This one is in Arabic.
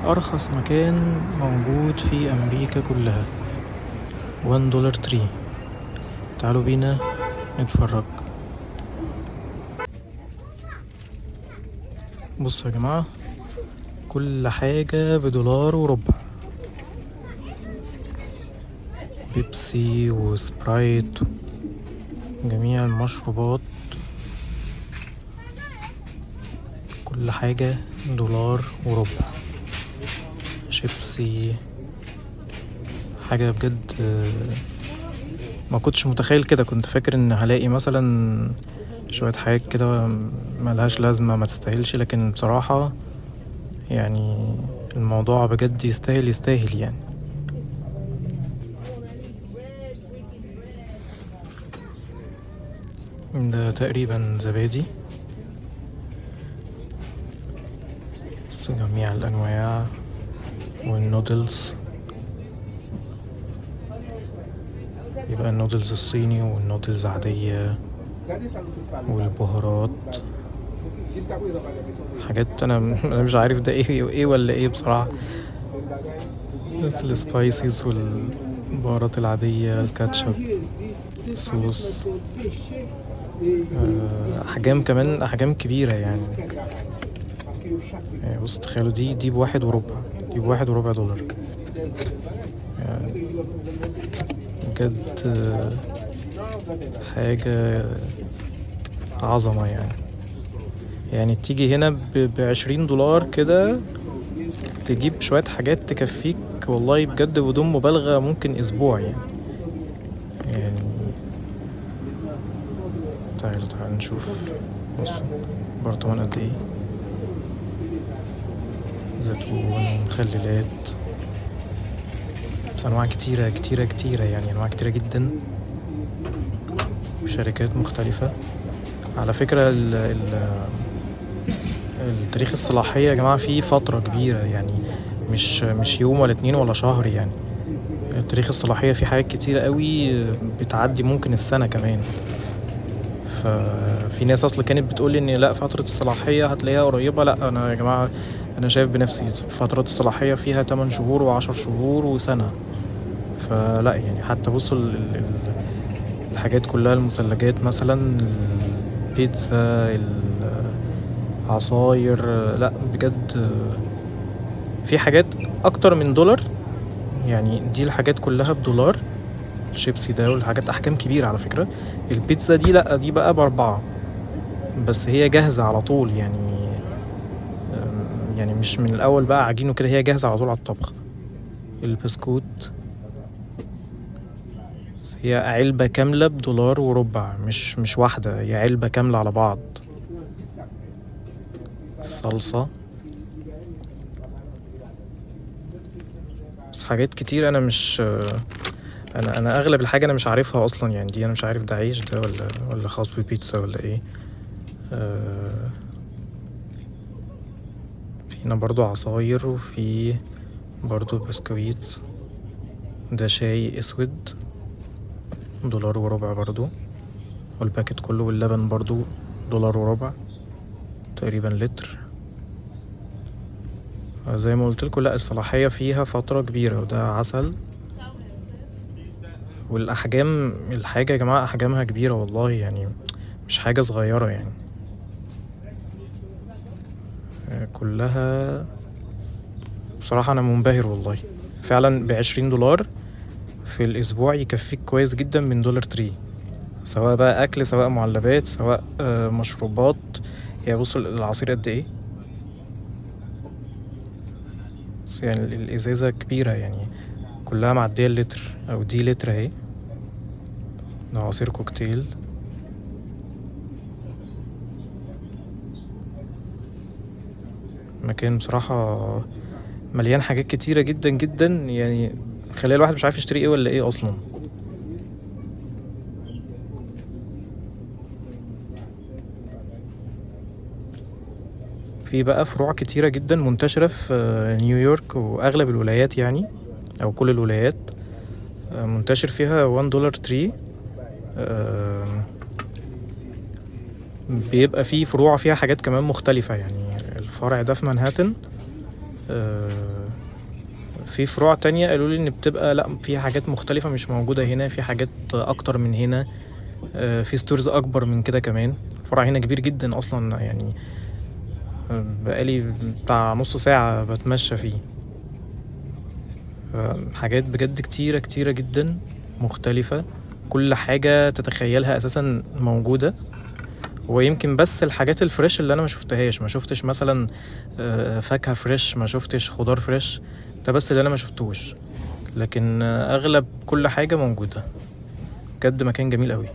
أرخص مكان موجود في أمريكا كلها، $1 تري. تعالوا بينا نتفرج. بصوا يا جماعة، كل حاجة $1.25. بيبسي وسبرايت، جميع المشروبات، كل حاجة $1.25. شيبسي، حاجة بجد ما كنتش متخيل كده. كنت فاكر ان هلاقي مثلا شوية حاجات كده ملهاش لازمة ما تستاهلش، لكن بصراحة يعني الموضوع بجد يستاهل يعني. ده تقريبا زبادي، بس جميع الأنواع والنودلز. يبقى النودلز الصيني والنودلز عادية والبهارات، حاجات أنا مش عارف ده ايه ولا ايه بصراحة. بس السبايسيز والبهارات العادية، الكاتشب، صوص، أحجام كمان، أحجام كبيرة يعني. بص تخيلوا، دي $1.25، دي $1.25 يعني. بجد حاجة عظمة يعني تيجي هنا $20 كده تجيب شوية حاجات تكفيك والله بجد بدون مبالغة ممكن أسبوع يعني. تعالوا نشوف. بصوا برطمان قد ايه، زيتون، مخللات، بس أنواع كتيرة يعني، أنواع كتيرة جدا وشركات مختلفة. على فكرة التاريخ الصلاحية يا جماعة فيه فترة كبيرة يعني، مش يوم ولا 2 ولا شهر يعني. تاريخ الصلاحية فيه حاجات كتيرة قوي بتعدي ممكن السنة كمان. ففي ناس اصلا كانت بتقول ان لا، فترة الصلاحية هتلاقيها قريبة. لا انا يا جماعة انا شايف بنفسي فترات الصلاحية فيها 8 شهور و10 شهور وسنة. فلا يعني حتى بصوا الحاجات كلها، المثلجات مثلا، البيتزا، العصاير، لا بجد في حاجات اكتر من $1 يعني. دي الحاجات كلها $1. الشيبسي ده والحاجات احجام كبيرة على فكرة. البيتزا دي لا، دي بقى ب4، بس هي جاهزة على طول يعني مش من الاول بقى عجينه كده، هي جاهزة على طول على الطبخ. البسكوت هي علبة كاملة $1.25، مش واحدة، هي علبة كاملة على بعض. الصلصة، بس حاجات كتير انا مش انا اغلب الحاجة انا مش عارفها اصلا يعني. دي انا مش عارف ده عيش ده ولا خاص بالبيتزا ولا ايه. في هنا برضو عصاير، وفي برضو بسكويت. ده شاي اسود $1.25 برضو، والباكت كله. واللبن برضو $1.25 تقريبا لتر. زي ما قلت لكم، لا الصلاحية فيها فترة كبيرة. وده عسل. والأحجام الحاجة يا جماعة أحجامها كبيرة والله يعني، مش حاجة صغيرة يعني. كلها بصراحة أنا منبهر والله. فعلا $20 في الأسبوع يكفيك كويس جدا من $1 تري، سواء بقى أكل، سواء معلبات، سواء مشروبات. يعني بصوا العصير قد إيه، بس يعني الإزازة كبيرة يعني، كلها معدية اللتر، أو دي لتر أهي. ده عصير كوكتيل. مكان بصراحة مليان حاجات كتيرة جدا جدا يعني، خلي الواحد مش عارف يشتري ايه ولا ايه اصلا. في بقى فروع كتيرة جدا منتشرة في نيويورك واغلب الولايات يعني، او كل الولايات منتشر فيها $1 تري. بيبقى فيه فروع فيها حاجات كمان مختلفة يعني. الفرع ده في مانهاتن، في فروع تانية قالوا لي ان بتبقى لا، في حاجات مختلفة مش موجودة هنا، في حاجات اكتر من هنا، في ستورز اكبر من كده كمان. فرع هنا كبير جدا اصلا يعني، بقالي بتاع نص ساعة بتمشى فيه. حاجات بجد كتيرة كتيرة جدا مختلفة، كل حاجة تتخيلها اساسا موجودة. ويمكن بس الحاجات الفريش اللي انا ما شفتهاش، ما شفتش مثلا فاكهة فريش، ما شفتش خضار فريش، ده بس اللي انا ما شفتوش. لكن اغلب كل حاجة موجودة. بجد مكان جميل قوي.